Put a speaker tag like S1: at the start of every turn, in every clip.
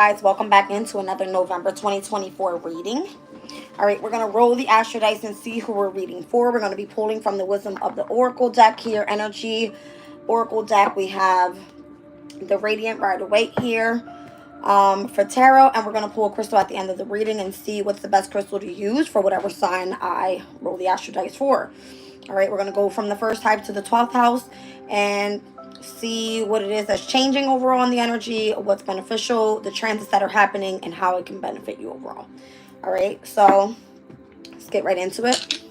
S1: Guys, welcome back into another November 2024 reading. All right, we're going to roll the astro dice and see who we're reading for. We're going to be pulling from the Wisdom of the Oracle deck here, Energy Oracle deck. We have the Radiant Rider-Waite here for tarot, and we're going to pull a crystal at the end of the reading and see what's the best crystal to use for whatever sign I roll the astro dice for. All right, we're going to go from the first type to the 12th house and see what it is that's changing overall in the energy, what's beneficial, the transits that are happening, and how it can benefit you overall. All right, so let's get right into it.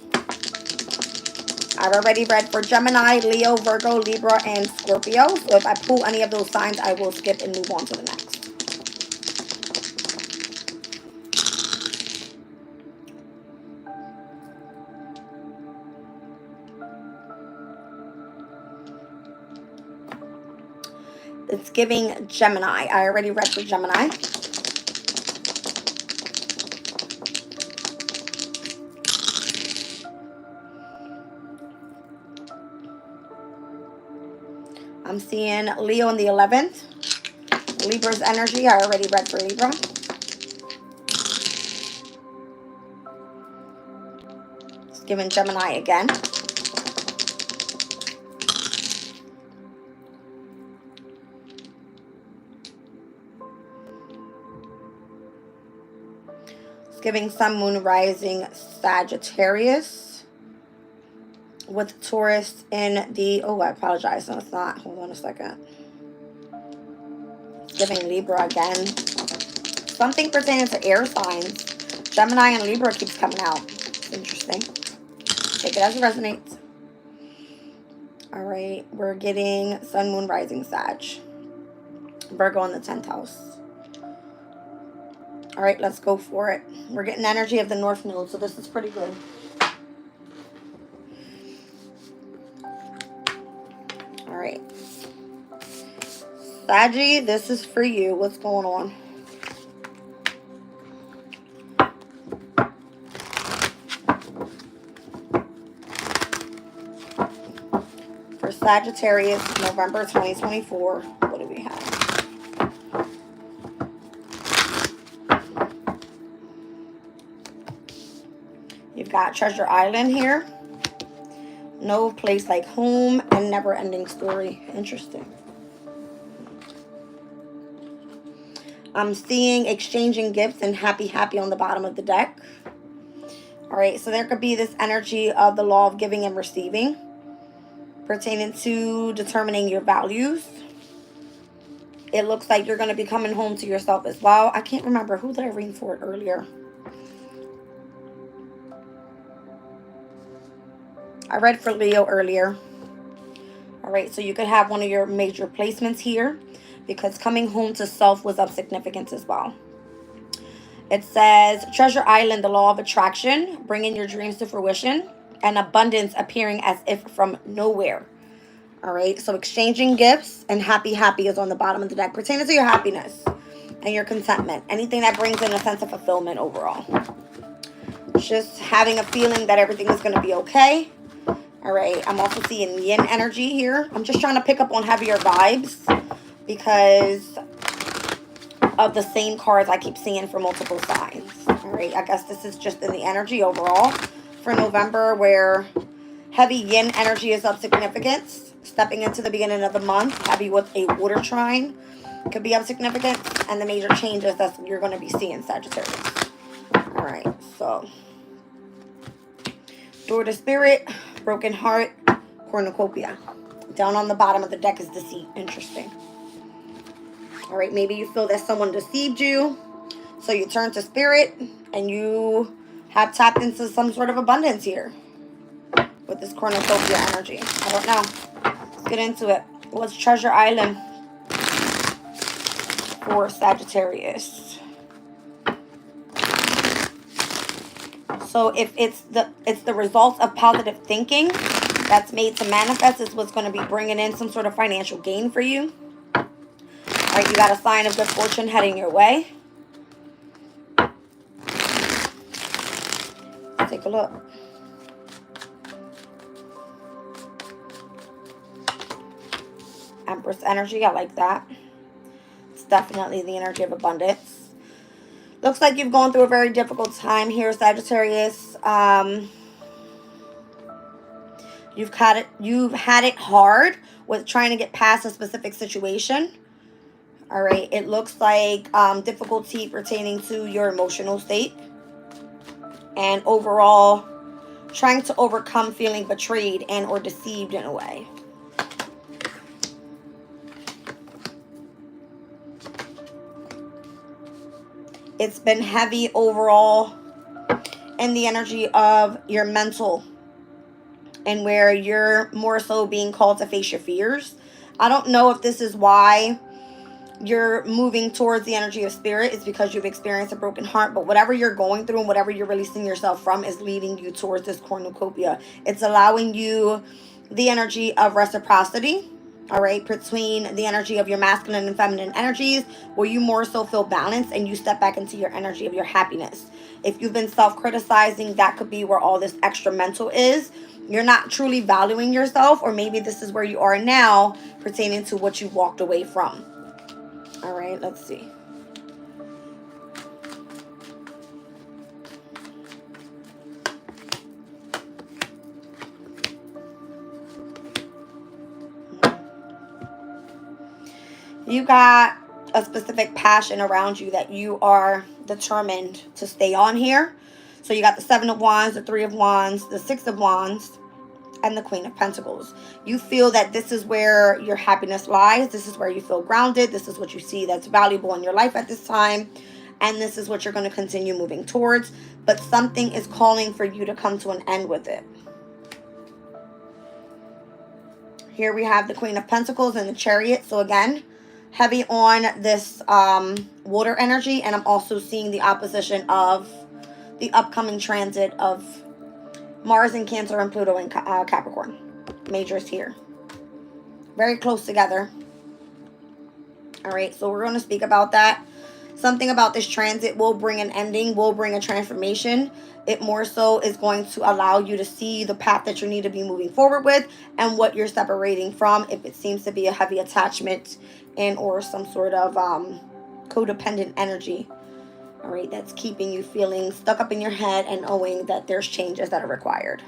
S1: I've already read for Gemini, Leo, Virgo, Libra, and Scorpio. So if I pull any of those signs, I will skip and move on to the next. It's giving Gemini. I already read for Gemini. I'm seeing Leo in the 11th. Libra's energy. I already read for Libra. It's giving Gemini again. Giving Sun, Moon, Rising, Sagittarius with Taurus in the, oh, I apologize, no, it's not, hold on a second. It's giving Libra again. Something pertaining to air signs. Gemini and Libra keeps coming out. It's interesting. Take it as it resonates. All right, we're getting Sun, Moon, Rising, Sag. Virgo in the 10th house. All right, let's go for it. We're getting energy of the North Node, so this is pretty good. All right. Saggy, this is for you. What's going on? For Sagittarius, November 2024, what do we have? You've got Treasure Island here. No place like home and never ending story. Interesting. I'm seeing exchanging gifts and happy on the bottom of the deck. All right, so there could be this energy of the law of giving and receiving pertaining to determining your values. It looks like you're going to be coming home to yourself as well. I can't remember. Who did I read for it earlier? I read for Leo earlier. All right, so you could have one of your major placements here because coming home to self was of significance as well. It says, Treasure Island, the law of attraction, bringing your dreams to fruition, and abundance appearing as if from nowhere. All right, so exchanging gifts and happy is on the bottom of the deck, pertaining to your happiness and your contentment. Anything that brings in a sense of fulfillment overall. Just having a feeling that everything is going to be okay. All right, I'm also seeing yin energy here. I'm just trying to pick up on heavier vibes because of the same cards I keep seeing for multiple signs. All right, I guess this is just in the energy overall for November where heavy yin energy is of significance. Stepping into the beginning of the month, heavy with a water trine could be of significance. And the major changes that you're going to be seeing, Sagittarius. All right, so Door to Spirit, Broken Heart, Cornucopia. Down on the bottom of the deck is Deceit. Interesting. All right, maybe you feel that someone deceived you. So you turn to Spirit and you have tapped into some sort of abundance here with this Cornucopia energy. I don't know. Let's get into it. What's Treasure Island for Sagittarius? So if it's the results of positive thinking that's made to manifest is what's going to be bringing in some sort of financial gain for you. All right, you got a sign of good fortune heading your way. Let's take a look. Empress energy, I like that. definitely the energy of abundance. Looks like you've gone through a very difficult time here, Sagittarius. You've had it hard with trying to get past a specific situation. All right. It looks like difficulty pertaining to your emotional state. And overall, trying to overcome feeling betrayed and or deceived in a way. It's been heavy overall in the energy of your mental, and where you're more so being called to face your fears. I don't know if this is why you're moving towards the energy of spirit. It's because you've experienced a broken heart, but whatever you're going through and whatever you're releasing yourself from is leading you towards this cornucopia. It's allowing you the energy of reciprocity, all right, between the energy of your masculine and feminine energies, where you more so feel balanced and you step back into your energy of your happiness. If you've been self-criticizing, that could be where all this extra mental is. You're not truly valuing yourself, or maybe this is where you are now pertaining to what you walked away from. All right, let's see. You got a specific passion around you that you are determined to stay on here. So you got the Seven of Wands, the Three of Wands, the Six of Wands, and the Queen of Pentacles. You feel that this is where your happiness lies. This is where you feel grounded. This is what you see that's valuable in your life at this time. And this is what you're going to continue moving towards. But something is calling for you to come to an end with it. Here we have the Queen of Pentacles and the Chariot. So again, heavy on this water energy. And I'm also seeing the opposition of the upcoming transit of Mars in Cancer and Pluto in Capricorn. Majors here. Very close together. All right, so we're going to speak about that. Something about this transit will bring an ending, will bring a transformation. It more so is going to allow you to see the path that you need to be moving forward with and what you're separating from, if it seems to be a heavy attachment and or some sort of codependent energy. All right, that's keeping you feeling stuck up in your head and knowing that there's changes that are required.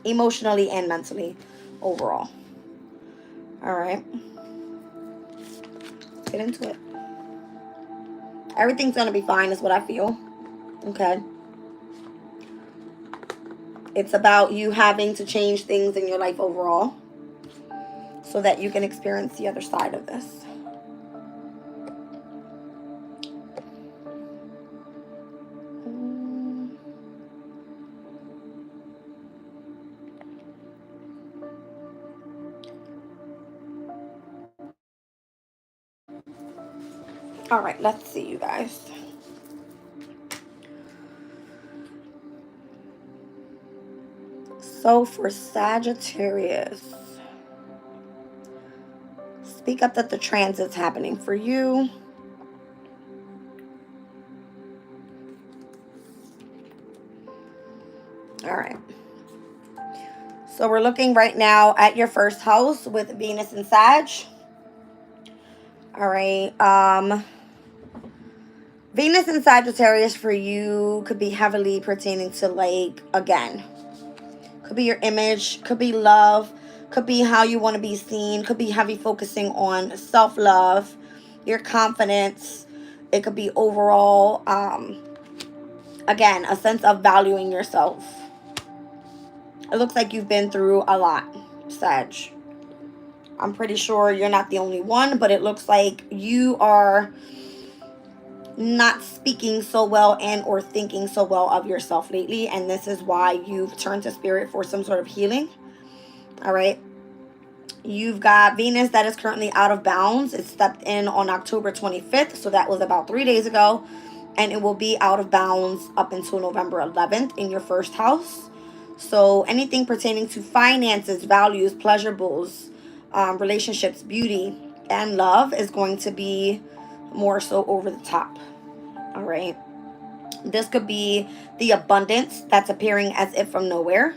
S1: Emotionally and mentally overall. All right. Let's get into it. Everything's going to be fine is what I feel. Okay. It's about you having to change things in your life overall so that you can experience the other side of this. All right, let's see, you guys. So for Sagittarius, speak up that the transit's happening for you. All right. So we're looking right now at your first house with Venus and Sag. All right. Venus and Sagittarius for you could be heavily pertaining to, like, again, could be your image, could be love, could be how you want to be seen, could be heavy focusing on self-love, your confidence. It could be overall, again, a sense of valuing yourself. It looks like you've been through a lot, Sag. I'm pretty sure you're not the only one, but it looks like you are not speaking so well and or thinking so well of yourself lately, and this is why you've turned to spirit for some sort of healing. All right. You've got Venus that is currently out of bounds. It stepped in on October 25th, so that was about 3 days ago, and it will be out of bounds up until November 11th in your first house. So anything pertaining to finances, values, pleasurables, relationships, beauty, and love is going to be more so over the top. All right. This could be the abundance that's appearing as if from nowhere.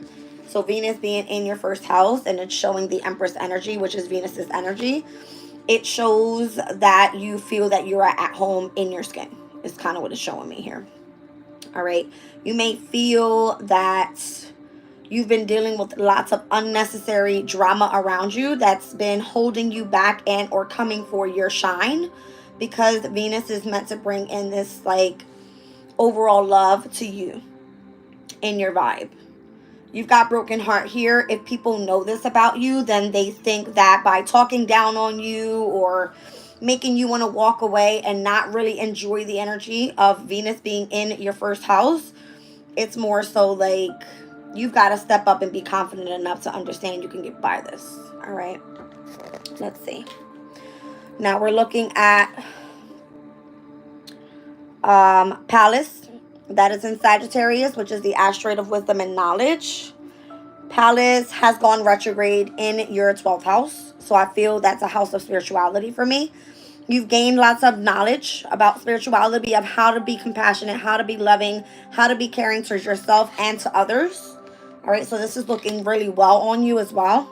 S1: So Venus being in your first house, and it's showing the Empress energy, which is Venus's energy. it shows that you feel that you're at home in your skin. Is kind of what it's showing me here. All right. You may feel that you've been dealing with lots of unnecessary drama around you that's been holding you back and or coming for your shine, because Venus is meant to bring in this like overall love to you in your vibe. You've got broken heart here. If people know this about you, then they think that by talking down on you or making you want to walk away and not really enjoy the energy of Venus being in your first house, it's more so like you've got to step up and be confident enough to understand you can get by this. All right. Let's see. Now we're looking at Palace. That is in Sagittarius, which is the asteroid of wisdom and knowledge. Palace has gone retrograde in your 12th house. So I feel that's a house of spirituality for me. You've gained lots of knowledge about spirituality, of how to be compassionate, how to be loving, how to be caring towards yourself and to others. All right, so this is looking really well on you as well.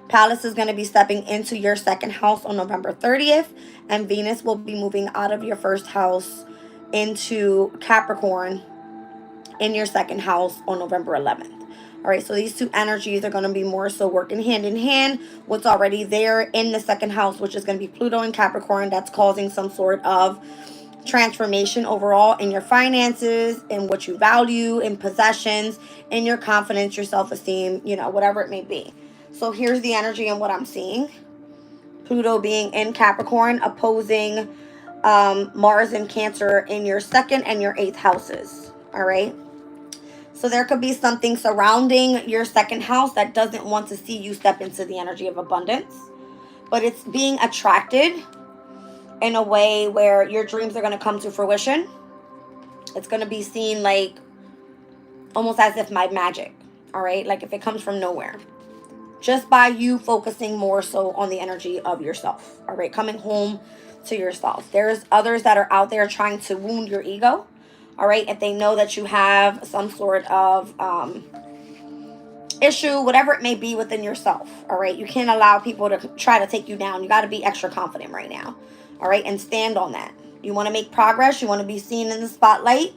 S1: Palace is going to be stepping into your second house on November 30th, and Venus will be moving out of your first house into Capricorn in your second house on November 11th. All right, so these two energies are going to be more so working hand in hand. What's already there in the second house, which is going to be Pluto and Capricorn, that's causing some sort of transformation overall in your finances, in what you value, in possessions, in your confidence, your self-esteem, you know, whatever it may be. So here's the energy and what I'm seeing. Pluto being in Capricorn, opposing Mars and Cancer in your second and your eighth houses. All right. So there could be something surrounding your second house that doesn't want to see you step into the energy of abundance, but it's being attracted in a way where your dreams are going to come to fruition. It's going to be seen like almost as if by magic. All right. Like if it comes from nowhere, just by you focusing more so on the energy of yourself. All right. Coming home to yourself. There's others that are out there trying to wound your ego. All right. If they know that you have some sort of issue, whatever it may be within yourself. All right. You can't allow people to try to take you down. You got to be extra confident right now. All right. And stand on that. You want to make progress. You want to be seen in the spotlight.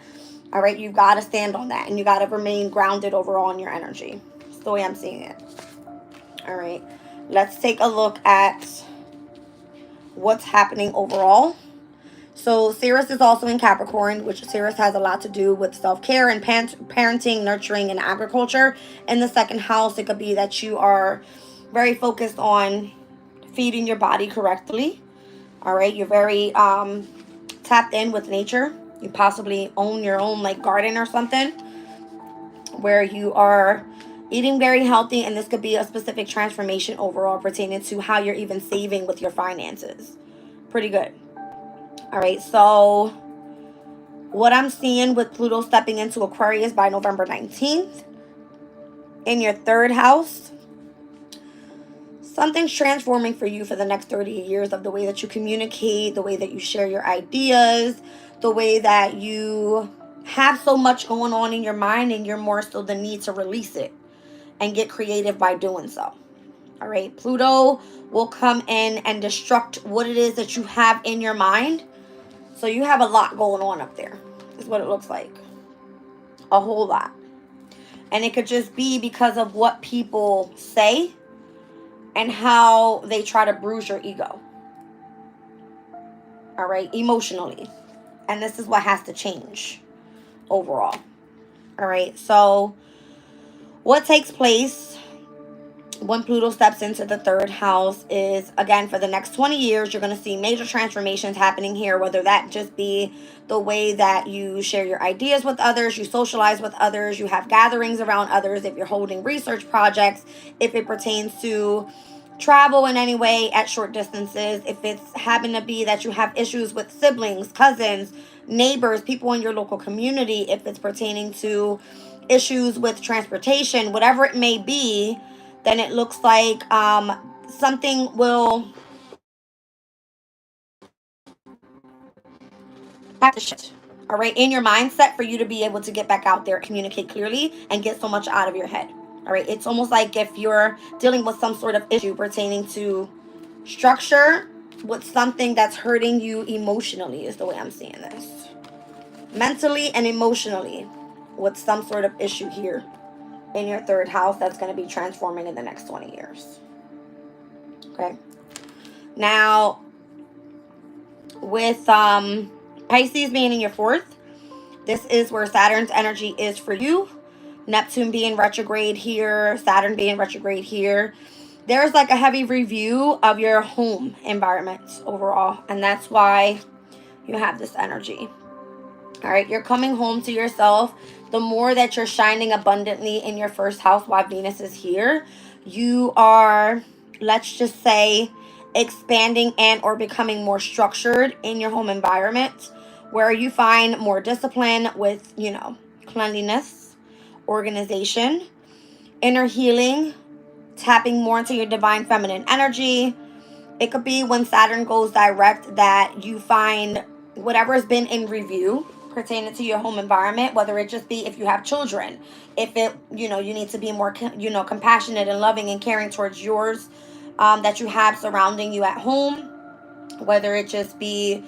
S1: All right. You got to stand on that. And you got to remain grounded overall in your energy. That's the way I'm seeing it. All right. Let's take a look at what's happening overall. So Ceres is also in Capricorn, which Ceres has a lot to do with self-care and parenting, nurturing, and agriculture. In the second house, it could be that you are very focused on feeding your body correctly. All right. You're very tapped in with nature. You possibly own your own like garden or something where you are eating very healthy, and this could be a specific transformation overall pertaining to how you're even saving with your finances. Pretty good. All right, so what I'm seeing with Pluto stepping into Aquarius by November 19th in your third house, something's transforming for you for the next 30 years of the way that you communicate, the way that you share your ideas, the way that you have so much going on in your mind, and you're more so the need to release it and get creative by doing so. All right, Pluto will come in and destruct what it is that you have in your mind. So you have a lot going on up there, is what it looks like. A whole lot. And it could just be because of what people say and how they try to bruise your ego. All right, emotionally. And this is what has to change overall. All right, so what takes place when Pluto steps into the third house is, again, for the next 20 years, you're going to see major transformations happening here, whether that just be the way that you share your ideas with others, you socialize with others, you have gatherings around others, if you're holding research projects, if it pertains to travel in any way at short distances, if it's happen to be that you have issues with siblings, cousins, neighbors, people in your local community, if it's pertaining to issues with transportation, whatever it may be, then it looks like something will have to shift. All right, in your mindset for you to be able to get back out there, communicate clearly, and get so much out of your head. All right, it's almost like if you're dealing with some sort of issue pertaining to Structure with something that's hurting you emotionally is the way I'm seeing this. Mentally and emotionally with some sort of issue here in your third house that's going to be transforming in the next 20 years. Okay. Now, with Pisces being in your fourth, this is where Saturn's energy is for you. Neptune being retrograde here, Saturn being retrograde here. There's like a heavy review of your home environment overall. And that's why you have this energy. All right, you're coming home to yourself. The more that you're shining abundantly in your first house while Venus is here, you are, let's just say, expanding and or becoming more structured in your home environment, where you find more discipline with, cleanliness, organization, inner healing, tapping more into your divine feminine energy. It could be when Saturn goes direct that you find whatever has been in review pertaining to your home environment, whether it just be if you have children, if it, you need to be more, compassionate and loving and caring towards yours that you have surrounding you at home, whether it just be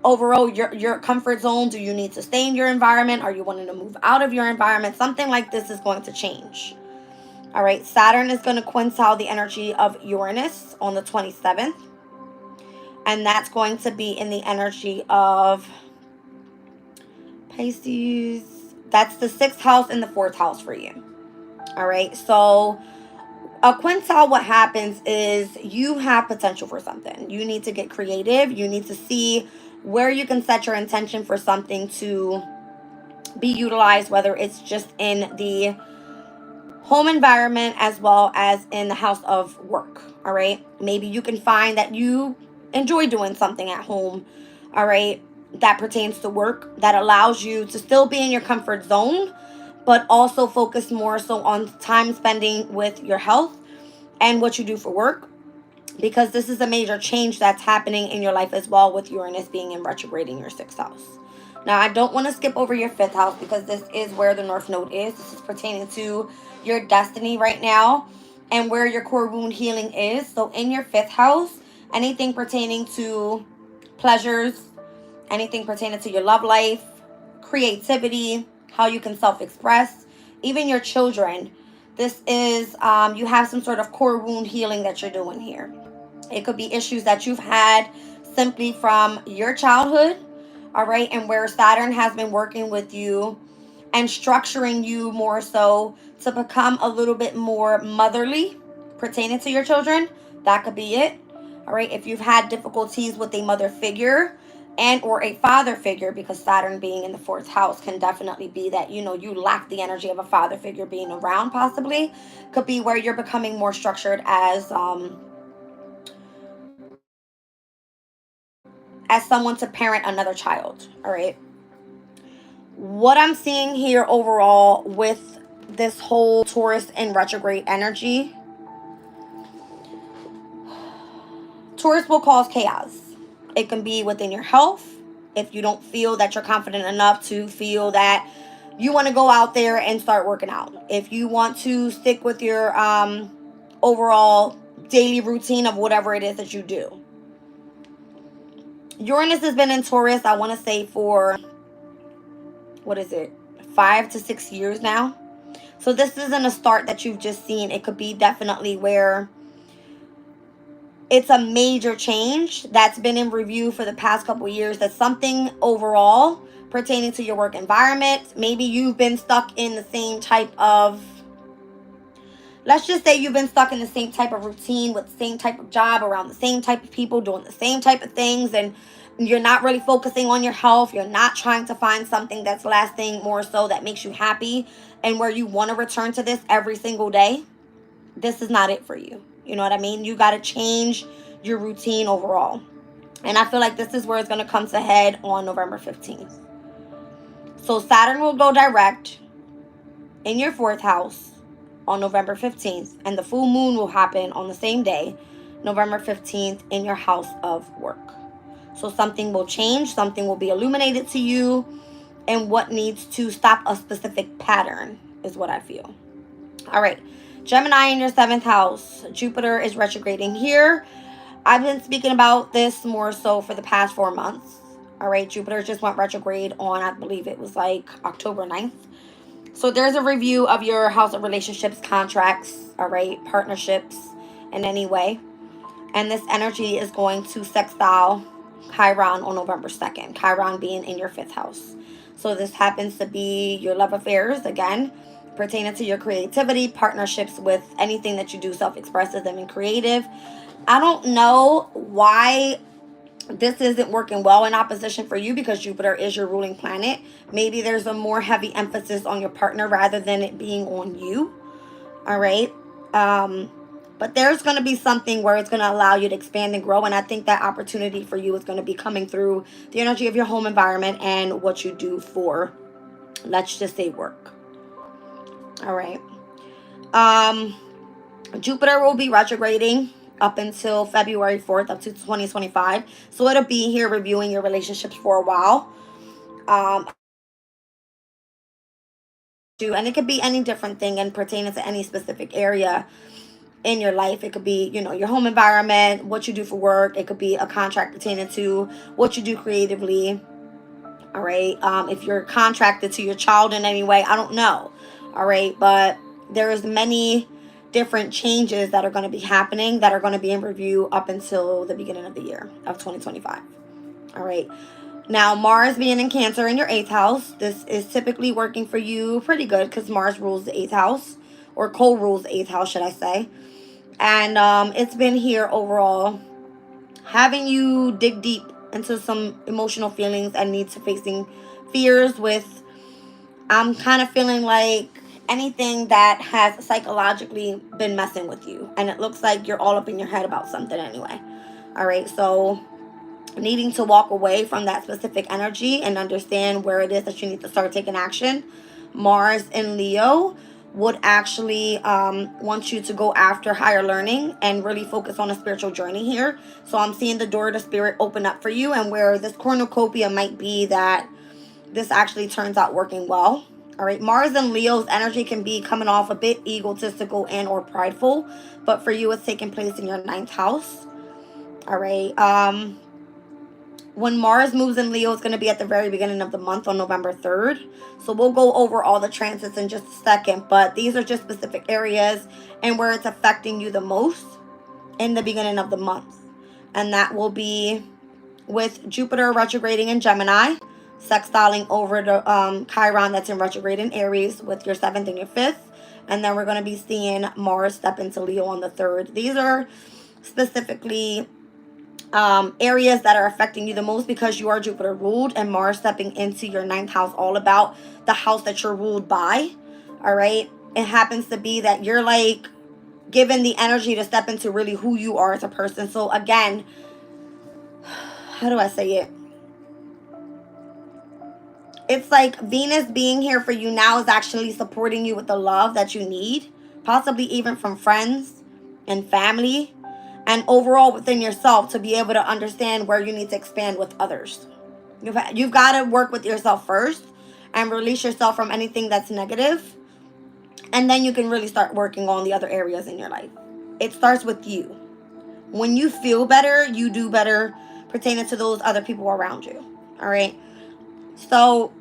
S1: overall your comfort zone. Do you need to stay in your environment? Are you wanting to move out of your environment? Something like this is going to change. All right, Saturn is going to quintile the energy of Uranus on the 27th. And that's going to be in the energy of Pisces. That's the 6th house and the 4th house for you. All right, so a quintile, what happens is you have potential for something. You need to get creative. You need to see where you can set your intention for something to be utilized, whether it's just in the home environment as well as in the house of work. All right, maybe you can find that you enjoy doing something at home, all right, that pertains to work, that allows you to still be in your comfort zone, but also focus more so on time spending with your health and what you do for work, because this is a major change that's happening in your life as well, with Uranus being in retrograde in your 6th house. Now, I don't want to skip over your 5th house because this is where the North Node is. This is pertaining to your destiny right now and where your core wound healing is. So in your 5th house, anything pertaining to pleasures, anything pertaining to your love life, creativity, how you can self-express, even your children. This is, you have some sort of core wound healing that you're doing here. It could be issues that you've had simply from your childhood, all right, and where Saturn has been working with you and structuring you more so to become a little bit more motherly pertaining to your children. That could be it. All right, if you've had difficulties with a mother figure and or a father figure, because Saturn being in the 4th house can definitely be that, you lack the energy of a father figure being around, possibly. Could be where you're becoming more structured as someone to parent another child. All right. What I'm seeing here overall with this whole Taurus in retrograde energy, Taurus will cause chaos. It can be within your health. If you don't feel that you're confident enough to feel that you want to go out there and start working out. If you want to stick with your overall daily routine of whatever it is that you do. Uranus has been in Taurus, I want to say, for, 5 to 6 years now. So this isn't a start that you've just seen. It could be definitely where it's a major change that's been in review for the past couple of years. That's something overall pertaining to your work environment. Maybe you've been stuck in the same type of, let's just say you've been stuck in the same type of routine with the same type of job, around the same type of people, doing the same type of things, and you're not really focusing on your health. You're not trying to find something that's lasting more so, that makes you happy, and where you want to return to this every single day. This is not it for you. You know what I mean? You got to change your routine overall. And I feel like this is where it's going to come to head on November 15th. So Saturn will go direct in your 4th house on November 15th. And the full moon will happen on the same day, November 15th, in your house of work. So something will change. Something will be illuminated to you. And what needs to stop a specific pattern is what I feel. All right. Gemini in your 7th house. Jupiter is retrograding here. I've been speaking about this more so for the past 4 months. All right, Jupiter just went retrograde on, I believe it was like October 9th. So there's a review of your house of relationships, contracts, all right, partnerships in any way. And this energy is going to sextile Chiron on November 2nd. Chiron being in your fifth house. So this happens to be your love affairs, again, pertaining to your creativity, partnerships with anything that you do self-expressive and creative. I don't know why this isn't working well in opposition for you, because Jupiter is your ruling planet. Maybe there's a more heavy emphasis on your partner rather than it being on you. All right. But there's going to be something where it's going to allow you to expand and grow. And I think that opportunity for you is going to be coming through the energy of your home environment and what you do for, let's just say, work. All right. Jupiter will be retrograding up until February 4th up to 2025. So it'll be here reviewing your relationships for a while. And it could be any different thing and pertaining to any specific area in your life. It could be, your home environment, what you do for work. It could be a contract pertaining to what you do creatively. All right. If you're contracted to your child in any way, I don't know. All right. But there is many different changes that are going to be happening that are going to be in review up until the beginning of the year of 2025. All right. Now, Mars being in Cancer in your 8th house, this is typically working for you pretty good because Mars rules the 8th house, or co-rules the 8th house, should I say. And it's been here overall, having you dig deep into some emotional feelings and needs to facing fears with, I'm kind of feeling like anything that has psychologically been messing with you. And it looks like you're all up in your head about something anyway. All right, so needing to walk away from that specific energy and understand where it is that you need to start taking action. Mars in Leo would actually want you to go after higher learning and really focus on a spiritual journey here. So I'm seeing the door to spirit open up for you, and where this cornucopia might be that this actually turns out working well. All right, Mars and Leo's energy can be coming off a bit egotistical and or prideful, but for you it's taking place in your 9th house. All right, when Mars moves in Leo, it's going to be at the very beginning of the month on November 3rd. So we'll go over all the transits in just a second, but these are just specific areas and where it's affecting you the most in the beginning of the month. And that will be with Jupiter retrograding in Gemini, sextiling over the Chiron that's in retrograde in Aries with your 7th and your 5th. And then we're going to be seeing Mars step into Leo on the 3rd. These are specifically areas that are affecting you the most because you are Jupiter ruled, and Mars stepping into your 9th house, all about the house that you're ruled by. All right. It happens to be that you're like given the energy to step into really who you are as a person. So again, how do I say it? It's like Venus being here for you now is actually supporting you with the love that you need, possibly even from friends and family, and overall within yourself to be able to understand where you need to expand with others. You've got to work with yourself first and release yourself from anything that's negative, and then you can really start working on the other areas in your life. It starts with you. When you feel better, you do better pertaining to those other people around you. All right. So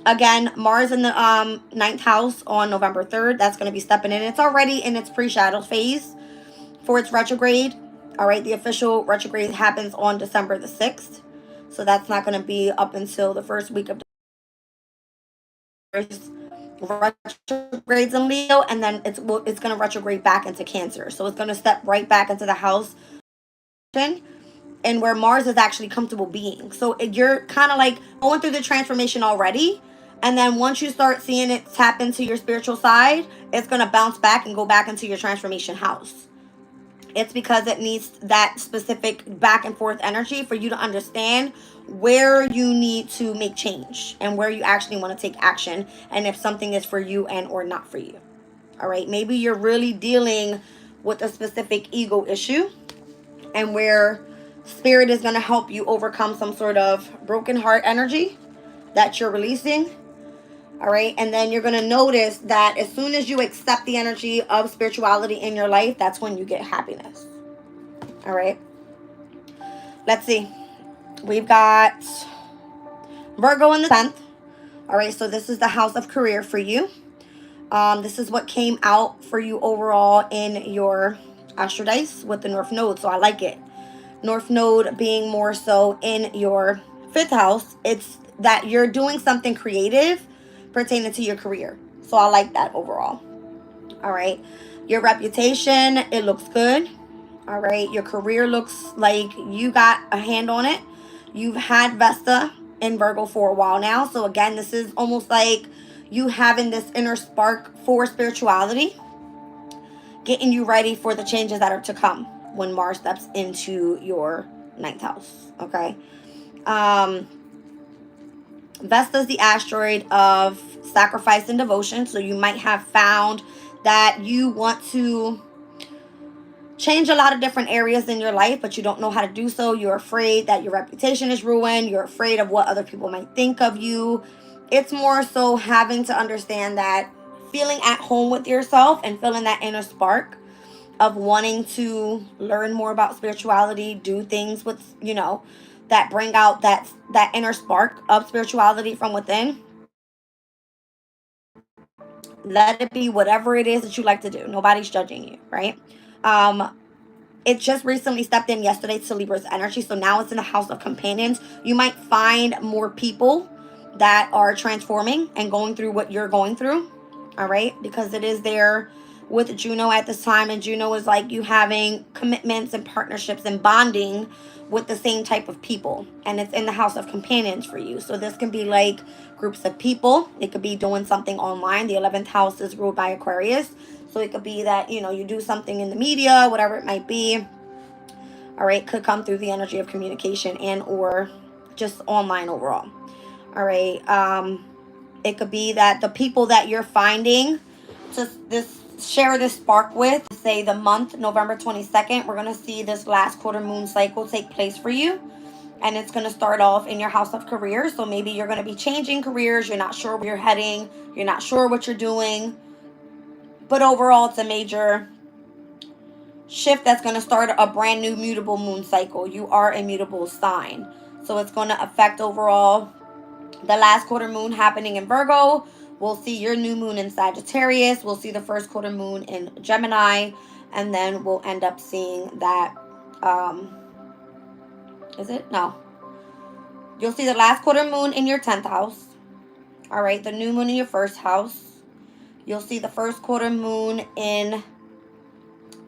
S1: again, Mars in the 9th house on November 3rd. That's going to be stepping in. It's already in its pre-shadow phase for its retrograde. All right, the official retrograde happens on December the 6th. So that's not going to be up until the first week of retrogrades in Leo, and then it's going to retrograde back into Cancer. So it's going to step right back into the house and where Mars is actually comfortable being. So you're kind of like going through the transformation already. And then once you start seeing it tap into your spiritual side, it's going to bounce back and go back into your transformation house. It's because it needs that specific back and forth energy for you to understand where you need to make change and where you actually want to take action, and if something is for you and or not for you. All right, maybe you're really dealing with a specific ego issue, and where Spirit is going to help you overcome some sort of broken heart energy that you're releasing. All right. And then you're going to notice that as soon as you accept the energy of spirituality in your life, that's when you get happiness. All right. let's see. We've got Virgo in the 10th. All right, so this is the house of career for you. This is what came out for you overall in your astro dice with the North Node, so I like it. North Node being more so in your 5th house. It's that you're doing something creative pertaining to your career. So I like that overall. All right. Your reputation, it looks good. All right. Your career looks like you got a hand on it. You've had Vesta in Virgo for a while now. So again, this is almost like you having this inner spark for spirituality, getting you ready for the changes that are to come when Mars steps into your 9th house. Okay. Vesta is the asteroid of sacrifice and devotion. So you might have found that you want to change a lot of different areas in your life, but you don't know how to do so. You're afraid that your reputation is ruined. You're afraid of what other people might think of you. It's more so having to understand that feeling at home with yourself and feeling that inner spark of wanting to learn more about spirituality, do things with, that bring out that inner spark of spirituality from within. Let it be whatever it is that you like to do. Nobody's judging you, right? It just recently stepped in yesterday to Libra's energy, so now it's in the house of companions. You might find more people that are transforming and going through what you're going through, all right? Because it is there with Juno at this time, and Juno is like you having commitments and partnerships and bonding with the same type of people, and it's in the house of companions for you. So this can be like groups of people. It could be doing something online. The 11th house is ruled by Aquarius, so it could be that you do something in the media, whatever it might be. All right, could come through the energy of communication and or just online overall. All right, it could be that the people that you're finding to share this spark with, say the month November 22nd, we're going to see this last quarter moon cycle take place for you, and it's going to start off in your house of career. So maybe you're going to be changing careers, you're not sure where you're heading, you're not sure what you're doing, but overall it's a major shift that's going to start a brand new mutable moon cycle. You are a mutable sign, so it's going to affect overall the last quarter moon happening in Virgo. We'll see your new moon in Sagittarius. We'll see the first quarter moon in Gemini. And then we'll end up seeing that, is it? No. You'll see the last quarter moon in your 10th house. All right. The new moon in your first house. You'll see the first quarter moon in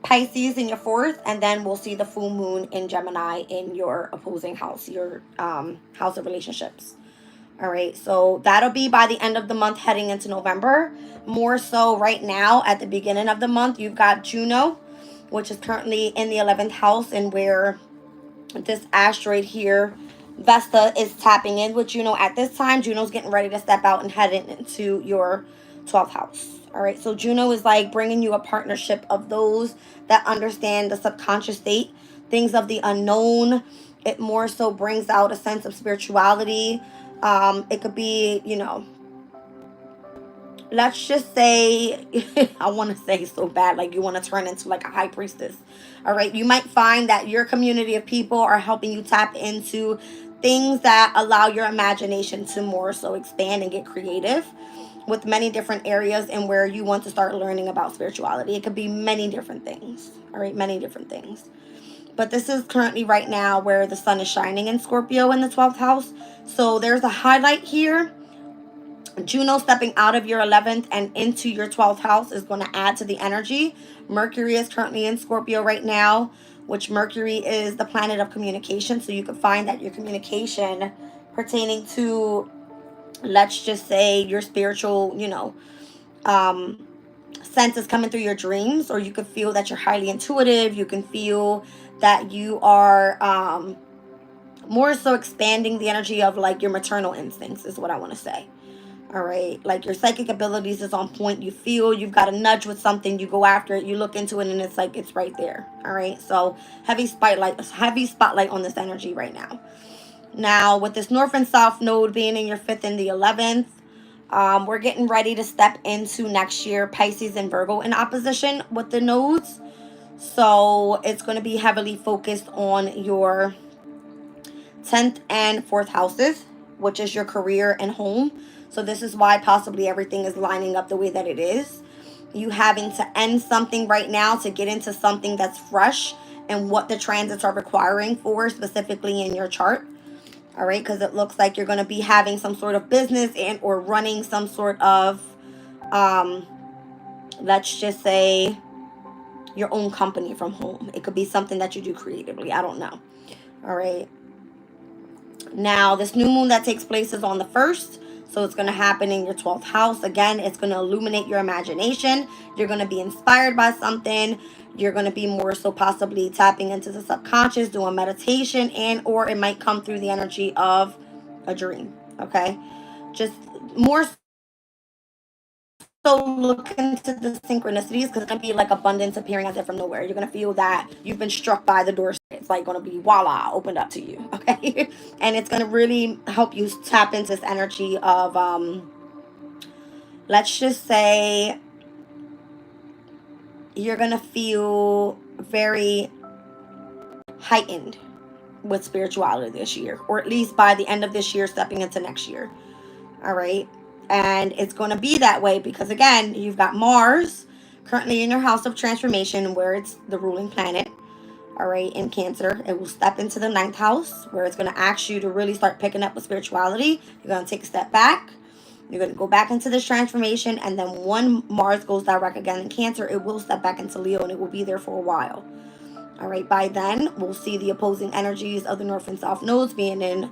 S1: Pisces in your 4th. And then we'll see the full moon in Gemini in your opposing house, your house of relationships. All right, so that'll be by the end of the month heading into November. More so right now at the beginning of the month, you've got Juno, which is currently in the 11th house, and where this asteroid here, Vesta, is tapping in with Juno at this time. Juno's getting ready to step out and head into your 12th house. All right, so Juno is like bringing you a partnership of those that understand the subconscious state, things of the unknown. It more so brings out a sense of spirituality. It could be, let's just say, I want to say so bad, like you want to turn into like a high priestess. All right. You might find that your community of people are helping you tap into things that allow your imagination to more so expand and get creative with many different areas and where you want to start learning about spirituality. It could be many different things. All right. Many different things. But this is currently right now where the sun is shining in Scorpio in the 12th house. So there's a highlight here. Juno stepping out of your 11th and into your 12th house is going to add to the energy. Mercury is currently in Scorpio right now, which Mercury is the planet of communication. So you can find that your communication pertaining to, let's just say, your spiritual, sense is coming through your dreams, or you could feel that you're highly intuitive. You can feel that you are more so expanding the energy of like your maternal instincts is what I want to say. All right, like your psychic abilities is on point. You feel you've got a nudge with something, you go after it, you look into it, and it's like it's right there. All right, so heavy spotlight on this energy right now. Now with this north and south node being in your 5th and the 11th, we're getting ready to step into next year Pisces and Virgo in opposition with the nodes. So it's going to be heavily focused on your 10th and 4th houses, which is your career and home. So this is why possibly everything is lining up the way that it is. You having to end something right now to get into something that's fresh and what the transits are requiring for specifically in your chart. All right, because it looks like you're going to be having some sort of business and or running some sort of, let's just say, your own company from home. It could be something that you do creatively. I don't know. All right. Now, this new moon that takes place is on the 1st. So it's going to happen in your 12th house. Again, it's going to illuminate your imagination. You're going to be inspired by something. You're going to be more so possibly tapping into the subconscious, doing meditation, and or it might come through the energy of a dream. Okay. Just more so look into the synchronicities because it's going to be like abundance appearing as if from nowhere. You're going to feel that you've been struck by the door. It's like going to be voila, opened up to you. Okay. And it's going to really help you tap into this energy of, let's just say, you're going to feel very heightened with spirituality this year, or at least by the end of this year, stepping into next year. All right. And it's going to be that way because, again, you've got Mars currently in your house of transformation where it's the ruling planet. All right. In Cancer, it will step into the 9th house where it's going to ask you to really start picking up with spirituality. You're going to take a step back. You're going to go back into this transformation. And then when Mars goes direct again in Cancer, it will step back into Leo and it will be there for a while. All right. By then, we'll see the opposing energies of the North and South nodes being in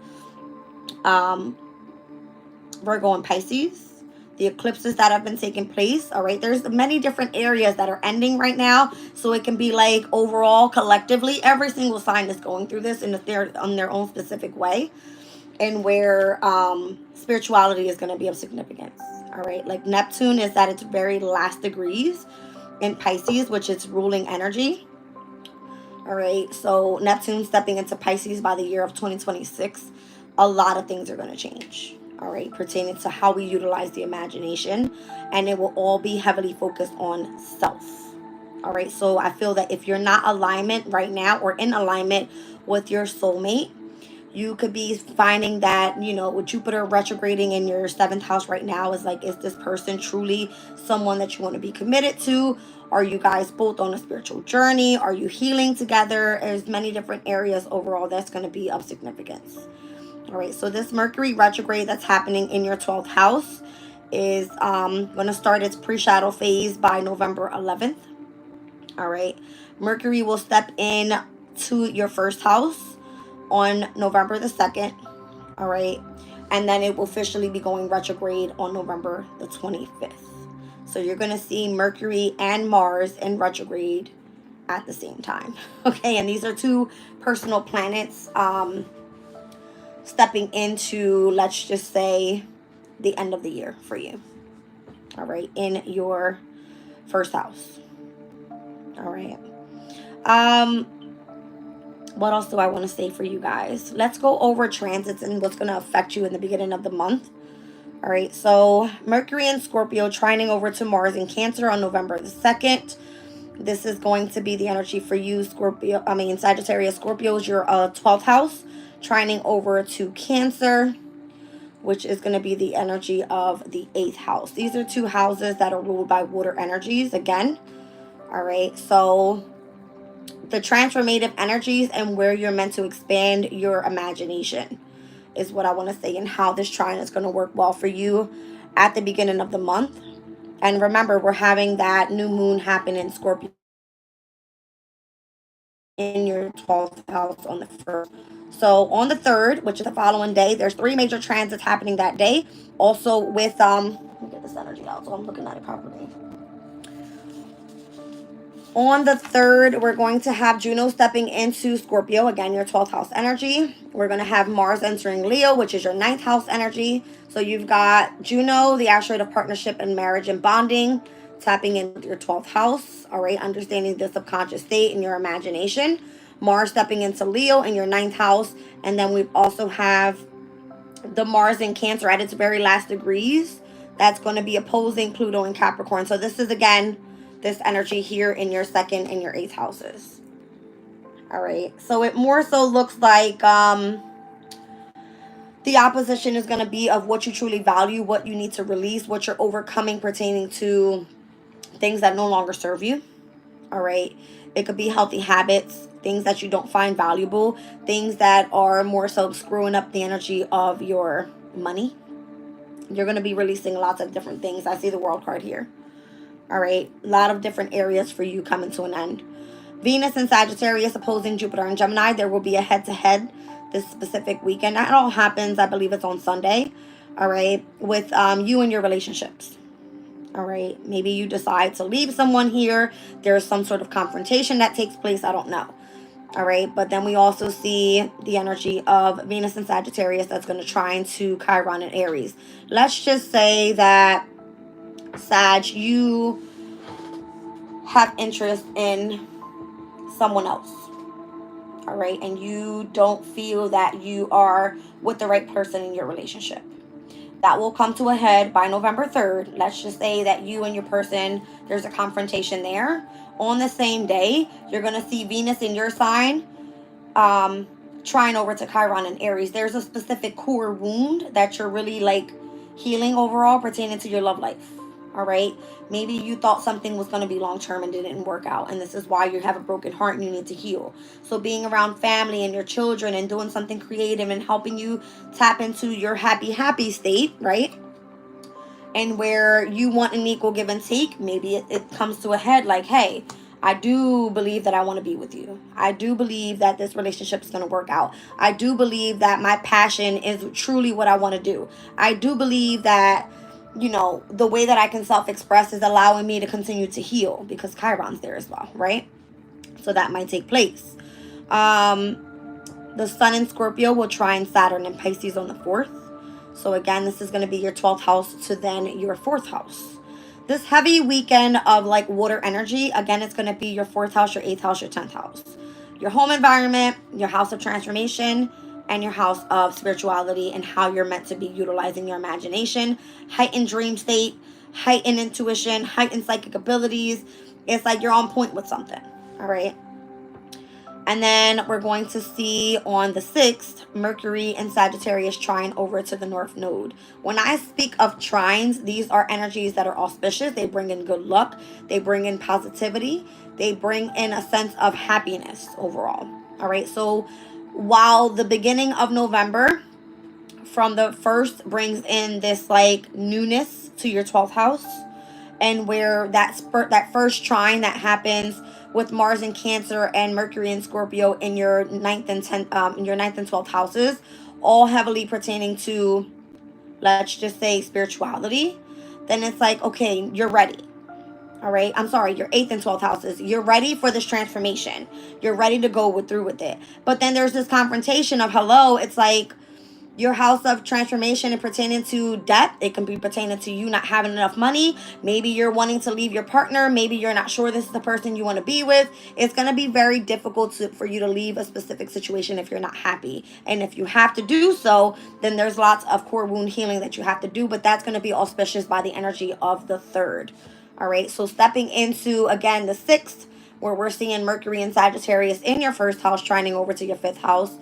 S1: Virgo and Pisces. The eclipses that have been taking place. All right. There's many different areas that are ending right now. So it can be like overall, collectively, every single sign is going through this in their own specific way. And where spirituality is going to be of significance. All right. Like Neptune is at its very last degrees in Pisces, which is ruling energy. All right. So Neptune stepping into Pisces by the year of 2026. A lot of things are going to change. All right. Pertaining to how we utilize the imagination. And it will all be heavily focused on self. All right. So I feel that if you're not alignment right now or in alignment with your soulmate, you could be finding that, with Jupiter retrograding in your 7th house right now is like, is this person truly someone that you want to be committed to? Are you guys both on a spiritual journey? Are you healing together? There's many different areas overall that's going to be of significance. All right. So this Mercury retrograde that's happening in your 12th house is going to start its pre-shadow phase by November 11th. All right. Mercury will step in to your 1st house on November the 2nd. All right. And then it will officially be going retrograde on November the 25th. So you're going to see Mercury and Mars in retrograde at the same time. Okay. And these are two personal planets stepping into, let's just say, the end of the year for you. All right. In your 1st house. All right. What else do I want to say for you guys? Let's go over transits and what's going to affect you in the beginning of the month. All right. So Mercury and Scorpio trining over to Mars in Cancer on November the 2nd. This is going to be the energy for you, Sagittarius Scorpio is your 12th house, trining over to Cancer, which is going to be the energy of the 8th house. These are two houses that are ruled by water energies again. All right. So the transformative energies and where you're meant to expand your imagination is what I want to say, and how this trine is going to work well for you at the beginning of the month. And remember, we're having that new moon happen in Scorpio in your 12th house on the 1st. So on the 3rd, which is the following day, there's 3 major transits happening that day. Also with, let me get this energy out so I'm looking at it properly. On the 3rd, we're going to have Juno stepping into Scorpio, again, your 12th house energy. We're going to have Mars entering Leo, which is your 9th house energy. So you've got Juno, the asteroid of partnership and marriage and bonding, tapping into your 12th house, all right, understanding the subconscious state and your imagination. Mars stepping into Leo in your 9th house. And then we also have the Mars in Cancer at its very last degrees. That's going to be opposing Pluto in Capricorn. So this is, again, this energy here in your 2nd and your 8th houses. All right. So it more so looks like The opposition is going to be of what you truly value, what you need to release, what you're overcoming pertaining to things that no longer serve you. All right. It could be healthy habits, things that you don't find valuable, things that are more so screwing up the energy of your money. You're going to be releasing lots of different things. I see the World card here. All right. A lot of different areas for you coming to an end. Venus and Sagittarius opposing Jupiter and Gemini. There will be a head-to-head this specific weekend. That all happens, I believe it's on Sunday. All right. With you and your relationships. All right. Maybe you decide to leave someone here. There's some sort of confrontation that takes place. I don't know. All right. But then we also see the energy of Venus and Sagittarius that's going to trine to Chiron and Aries. Let's just say that, Sag, you have interest in someone else. All right. And you don't feel that you are with the right person in your relationship. That will come to a head by November 3rd. Let's just say that you and your person, there's a confrontation there. On the same day, you're going to see Venus in your sign trine over to Chiron and Aries. There's a specific core wound that you're really like healing overall pertaining to your love life. All right. Maybe you thought something was going to be long term and it didn't work out. And this is why you have a broken heart and you need to heal. So being around family and your children and doing something creative and helping you tap into your happy state, right? And where you want an equal give and take, maybe it comes to a head like, hey, I do believe that I want to be with you. I do believe that this relationship is going to work out. I do believe that my passion is truly what I want to do. I do believe that, you know, the way that I can self-express is allowing me to continue to heal because Chiron's there as well, right? So that might take place. The Sun in Scorpio will trine Saturn and Pisces on the 4th. So again, this is going to be your 12th house to then your 4th house. This heavy weekend of like water energy, again, it's going to be your 4th house, your 8th house, your 10th house. Your home environment, your house of transformation, and your house of spirituality and how you're meant to be utilizing your imagination, heightened dream state, heightened intuition, heightened psychic abilities. It's like you're on point with something. All right. And then we're going to see on the 6th, Mercury and Sagittarius trine over to the North Node. When I speak of trines, these are energies that are auspicious. They bring in good luck. They bring in positivity. They bring in a sense of happiness overall. All right. So while the beginning of November from the 1st brings in this like newness to your 12th house, and where that first trine that happens with Mars in Cancer and Mercury in Scorpio in your 9th and 10th, in your 9th and 12th houses, all heavily pertaining to, let's just say, spirituality, then it's like, okay, you're ready. All right. I'm sorry, your 8th and 12th houses. You're ready for this transformation. You're ready to go through with it. But then there's this confrontation of, hello, it's like your house of transformation and pertaining to debt. It can be pertaining to you not having enough money. Maybe you're wanting to leave your partner. Maybe you're not sure this is the person you want to be with. It's going to be very difficult for you to leave a specific situation if you're not happy. And if you have to do so, then there's lots of core wound healing that you have to do. But that's going to be auspicious by the energy of the 3rd. All right. So stepping into, again, the 6th, where we're seeing Mercury and Sagittarius in your 1st house, trining over to your 5th house.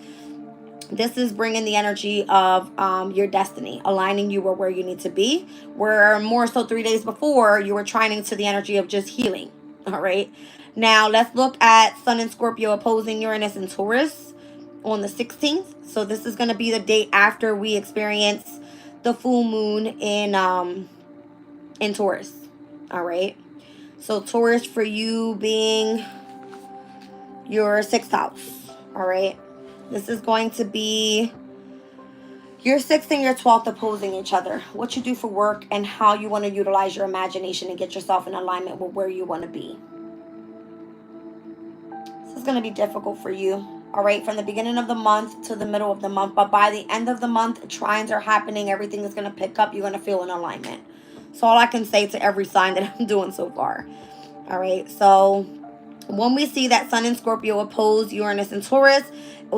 S1: This is bringing the energy of your destiny, aligning you where you need to be. Where more so 3 days before, you were trining to the energy of just healing. All right. Now, let's look at Sun and Scorpio opposing Uranus and Taurus on the 16th. So this is going to be the day after we experience the full moon in Taurus. All right. So Taurus for you being your 6th house. All right. This is going to be your 6th and your 12th opposing each other. What you do for work and how you want to utilize your imagination and get yourself in alignment with where you want to be. This is going to be difficult for you. All right, from the beginning of the month to the middle of the month. But by the end of the month, trines are happening. Everything is going to pick up. You're going to feel in alignment. So all I can say to every sign that I'm doing so far. All right, so when we see that Sun and Scorpio oppose Uranus and Taurus,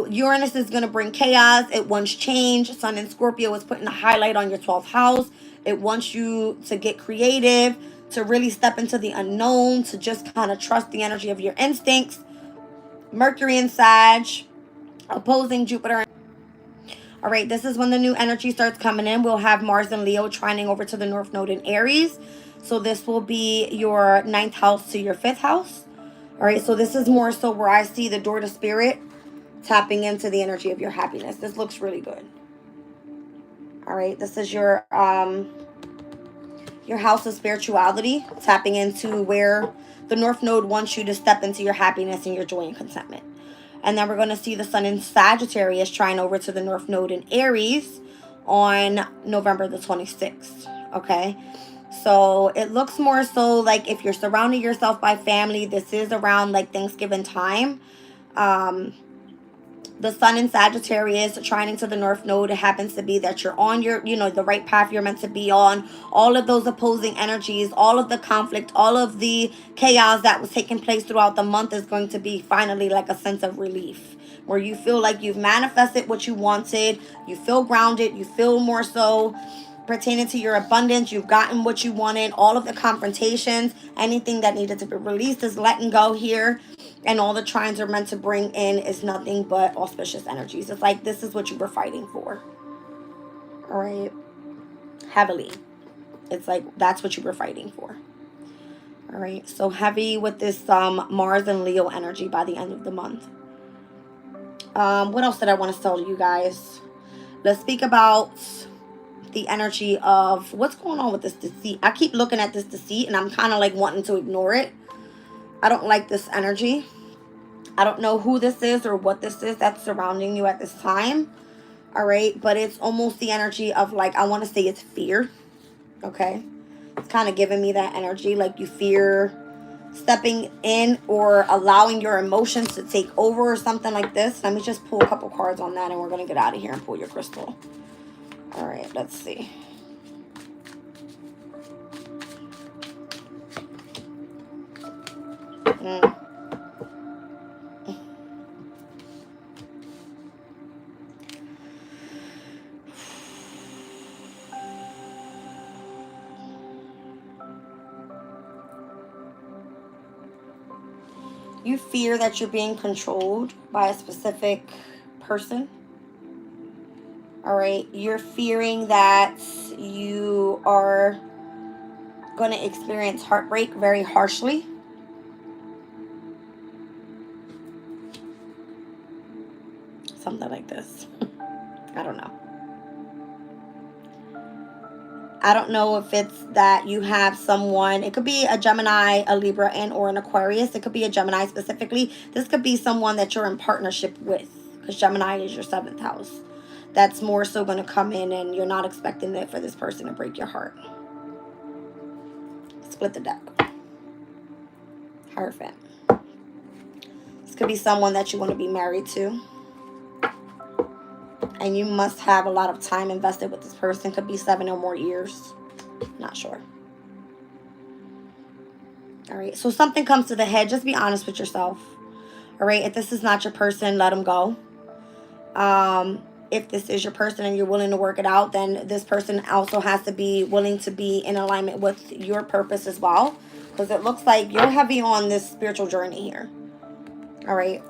S1: Uranus is going to bring chaos. It wants change. Sun and Scorpio is putting a highlight on your 12th house. It wants you to get creative, to really step into the unknown, to just kind of trust the energy of your instincts. Mercury and Sag opposing Jupiter. All right, this is when the new energy starts coming in. We'll have Mars and Leo trining over to the North Node in Aries. So this will be your 9th house to your 5th house. All right, so this is more so where I see the door to spirit tapping into the energy of your happiness. This looks really good. All right, this is your house of spirituality, tapping into where the North Node wants you to step into your happiness and your joy and contentment. And then we're going to see the Sun in Sagittarius trine over to the North Node in Aries on November the 26th. Okay, so it looks more so like if you're surrounding yourself by family, this is around like Thanksgiving time. The Sun in Sagittarius trining to the North Node, it happens to be that you're on your, the right path you're meant to be on. All of those opposing energies, all of the conflict, all of the chaos that was taking place throughout the month is going to be finally like a sense of relief, where you feel like you've manifested what you wanted, you feel grounded, you feel more so pertaining to your abundance, you've gotten what you wanted, all of the confrontations, anything that needed to be released is letting go here. And all the trines are meant to bring in is nothing but auspicious energies. It's like this is what you were fighting for. All right. Heavily. It's like that's what you were fighting for. All right. So heavy with this Mars and Leo energy by the end of the month. What else did I want to tell you guys? Let's speak about the energy of what's going on with this deceit. I keep looking at this deceit and I'm kind of like wanting to ignore it. I don't like this energy. I don't know who this is or what this is that's surrounding you at this time. All right. But it's almost the energy of like, I want to say it's fear. Okay. It's kind of giving me that energy. Like you fear stepping in or allowing your emotions to take over or something like this. Let me just pull a couple cards on that and we're going to get out of here and pull your crystal. All right. Let's see. You fear that you're being controlled by a specific person. All right. You're fearing that you are going to experience heartbreak very harshly. Something like this. I don't know. I don't know if it's that you have someone, it could be a Gemini, a Libra, and or an Aquarius. It could be a Gemini specifically. This could be someone that you're in partnership with, because Gemini is your 7th house. That's more so going to come in and you're not expecting it for this person to break your heart. Split the deck. Hierophant. This could be someone that you want to be married to. And you must have a lot of time invested with this person. Could be 7 or more years. Not sure. All right. So something comes to the head. Just be honest with yourself. All right. If this is not your person, let them go. If this is your person and you're willing to work it out, then this person also has to be willing to be in alignment with your purpose as well. Because it looks like you're heavy on this spiritual journey here. All right.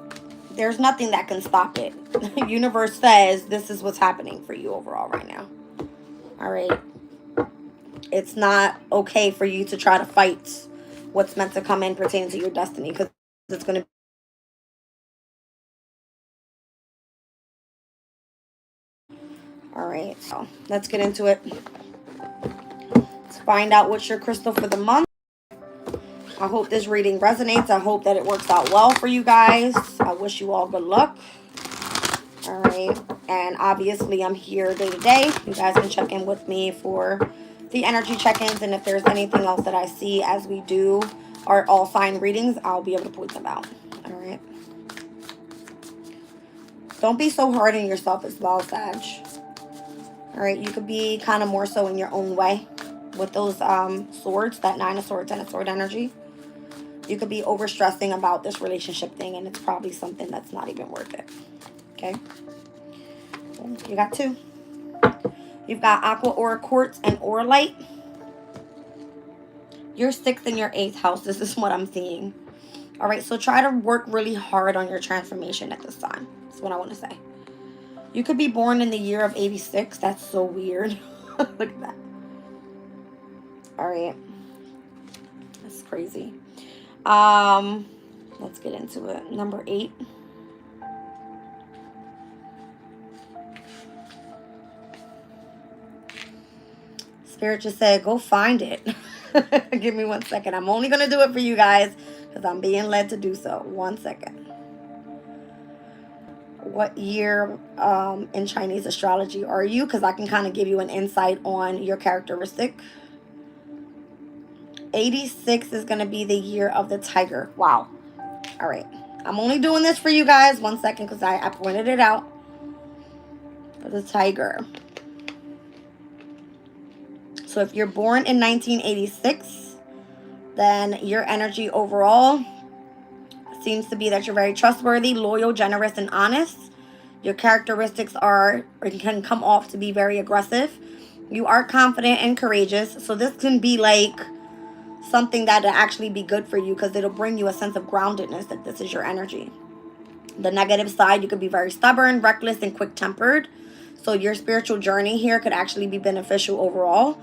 S1: There's nothing that can stop it. The universe says this is what's happening for you overall right now. All right. It's not okay for you to try to fight what's meant to come in pertaining to your destiny, because it's going to all right. So let's get into it. Let's find out what's your crystal for the month. I hope this reading resonates. I hope that it works out well for you guys. I wish you all good luck. All right. And obviously, I'm here day to day. You guys can check in with me for the energy check-ins. And if there's anything else that I see as we do our all sign readings, I'll be able to point them out. All right. Don't be so hard on yourself as well, Sag. All right. You could be kind of more so in your own way with those swords, that 9 of swords and a sword energy. You could be overstressing about this relationship thing, and it's probably something that's not even worth it. Okay? You got 2. You've got Aqua Aura Quartz and Aura Light. Your 6th and your 8th house. This is what I'm seeing. All right, so try to work really hard on your transformation at this time. That's what I want to say. You could be born in the year of 86. That's so weird. Look at that. All right. That's crazy. Let's get into it. Number 8. Spirit just said, go find it. Give me 1 second. I'm only going to do it for you guys because I'm being led to do so. 1 second. What year in Chinese astrology are you? Because I can kind of give you an insight on your characteristic. 86 is going to be the year of the tiger. Wow. All right. I'm only doing this for you guys. 1 second because I pointed it out. For the tiger. So if you're born in 1986, then your energy overall seems to be that you're very trustworthy, loyal, generous, and honest. Your characteristics are, or can come off to be very aggressive. You are confident and courageous. So this can be like something that'll actually be good for you because it'll bring you a sense of groundedness that this is your energy. The negative side, you could be very stubborn, reckless, and quick-tempered. So your spiritual journey here could actually be beneficial overall.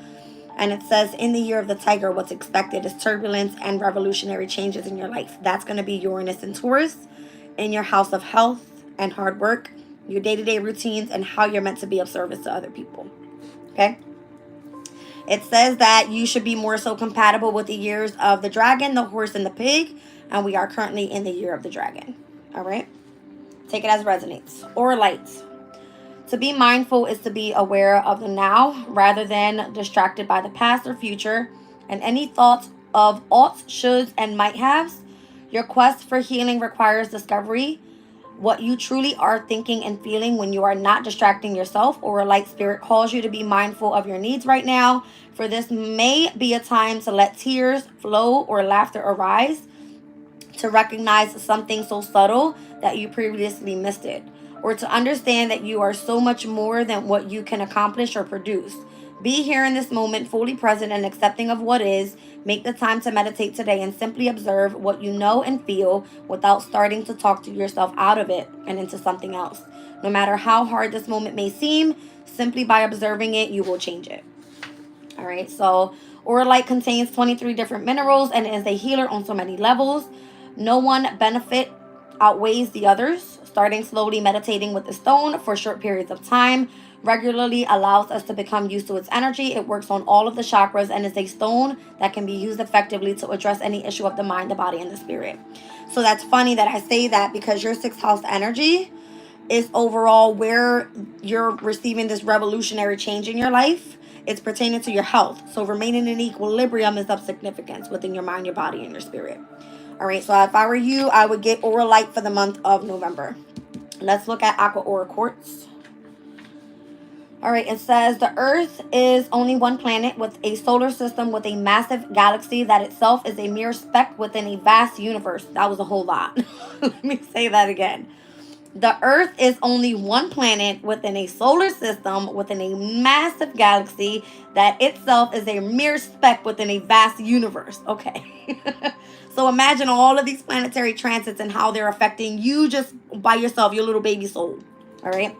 S1: And it says in the year of the tiger, what's expected is turbulence and revolutionary changes in your life. That's going to be Uranus and Taurus in your house of health and hard work, your day-to-day routines, and how you're meant to be of service to other people. Okay? It says that you should be more so compatible with the years of the dragon, the horse, and the pig. And we are currently in the year of the dragon. All right? Take it as resonates. Or lights. To be mindful is to be aware of the now rather than distracted by the past or future and any thoughts of oughts, shoulds, and might haves. Your quest for healing requires discovery. What you truly are thinking and feeling when you are not distracting yourself, or a light spirit calls you to be mindful of your needs right now. For this may be a time to let tears flow or laughter arise, to recognize something so subtle that you previously missed it, or to understand that you are so much more than what you can accomplish or produce. Be here in this moment, fully present and accepting of what is. Make the time to meditate today and simply observe what you know and feel without starting to talk to yourself out of it and into something else. No matter how hard this moment may seem, simply by observing it, you will change it. All right, so Auralite contains 23 different minerals and is a healer on so many levels. No one benefit outweighs the others. Starting slowly meditating with the stone for short periods of time regularly allows us to become used to its energy. It works on all of the chakras and is a stone that can be used effectively to address any issue of the mind, the body, and the spirit. So that's funny that I say that because your 6th house energy is overall where you're receiving this revolutionary change in your life. It's pertaining to your health. So remaining in equilibrium is of significance within your mind, your body, and your spirit. All right, so if I were you, I would get Auralite for the month of November. Let's look at Aqua Aura Quartz. All right, it says the Earth is only one planet with a solar system with a massive galaxy that itself is a mere speck within a vast universe. That was a whole lot. Let me say that again. The Earth is only one planet within a solar system within a massive galaxy that itself is a mere speck within a vast universe. Okay. So imagine all of these planetary transits and how they're affecting you just by yourself, your little baby soul. All right.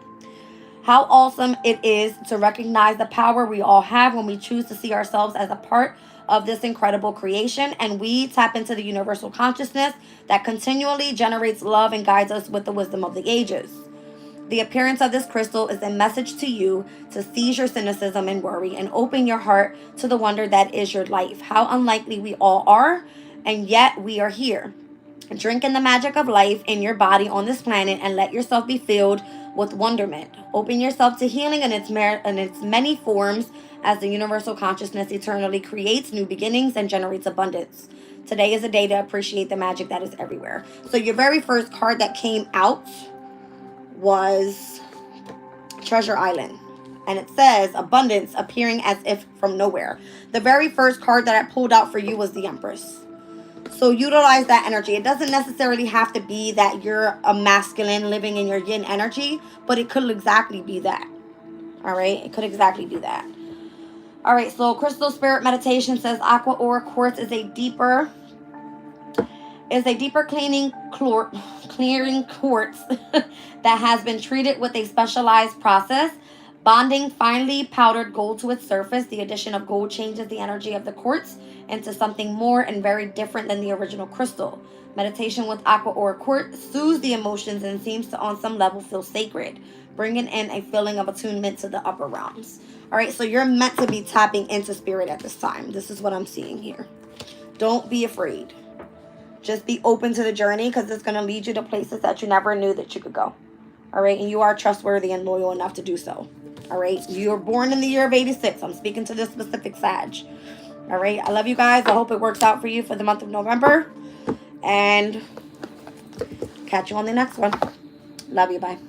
S1: How awesome it is to recognize the power we all have when we choose to see ourselves as a part of this incredible creation, and we tap into the universal consciousness that continually generates love and guides us with the wisdom of the ages. The appearance of this crystal is a message to you to seize your cynicism and worry and open your heart to the wonder that is your life. How unlikely we all are, and yet we are here. Drink in the magic of life in your body on this planet and let yourself be filled with wonderment. Open yourself to healing in its many forms as the universal consciousness eternally creates new beginnings and generates abundance. Today is a day to appreciate the magic that is everywhere. So your very first card that came out was Treasure Island. And it says abundance appearing as if from nowhere. The very first card that I pulled out for you was the Empress. So utilize that energy. It doesn't necessarily have to be that you're a masculine living in your yin energy, but it could exactly be that. All right? It could exactly be that. All right, so Crystal Spirit Meditation says Aqua Aura Quartz is a deeper is a deeper clearing quartz that has been treated with a specialized process, bonding finely powdered gold to its surface. The addition of gold changes the energy of the quartz into something more and very different than the original crystal. Meditation with aqua or quartz soothes the emotions and seems to, on some level, feel sacred, bringing in a feeling of attunement to the upper realms. All right, so you're meant to be tapping into spirit at this time. This is what I'm seeing here. Don't be afraid. Just be open to the journey, because it's going to lead you to places that you never knew that you could go. All right, and you are trustworthy and loyal enough to do so. All right, you were born in the year of 86. I'm speaking to this specific Sag. All right, I love you guys. I hope it works out for you for the month of November. And catch you on the next one. Love you. Bye.